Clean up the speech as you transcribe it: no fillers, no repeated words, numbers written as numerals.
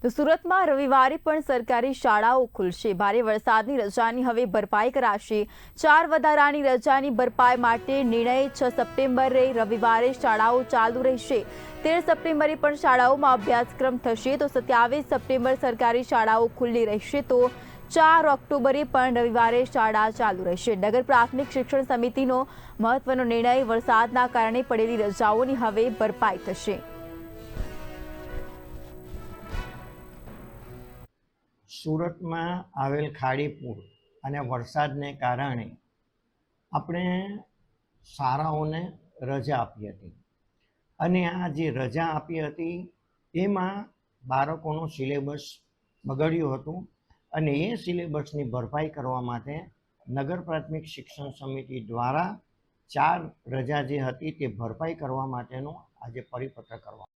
તો સુરતમાં રવિવારે પણ સરકારી શાળાઓ ખુલશે। ભારે વરસાદની રજાની હવે ભરપાઈ કરાશે। 4 વધારાની રજાની ભરપાઈ માટે નિર્ણય 6 સપ્ટેમ્બરે રવિવારે શાળાઓ ચાલુ રહેશે। 13 સપ્ટેમ્બરે પણ શાળાઓમાં અભ્યાસક્રમ થશે તો 27 સપ્ટેમ્બર સરકારી શાળાઓ ખુલ્લી રહેશે તો 4 ઓક્ટોબરે પણ રવિવારે શાળા ચાલુ રહેશે। નગર પ્રાથમિક શિક્ષણ સમિતિનો મહત્વનો નિર્ણય વરસાદના કારણે પડેલી રજાઓની હવે ભરપાઈ થશે। સુરતમાં આવેલ ખાડીપુર અને વરસાદને કારણે આપણે શાળાઓને રજા આપી હતી અને આ જે રજા આપી હતી એમાં બાળકોનું સિલેબસ બગડ્યું હતું અને એ સિલેબસની ભરપાઈ કરવા માટે નગર પ્રાથમિક શિક્ષણ સમિતિ દ્વારા 4 રજા જે હતી તે ભરપાઈ કરવા માટેનો આજે પરિપત્ર કરવામાં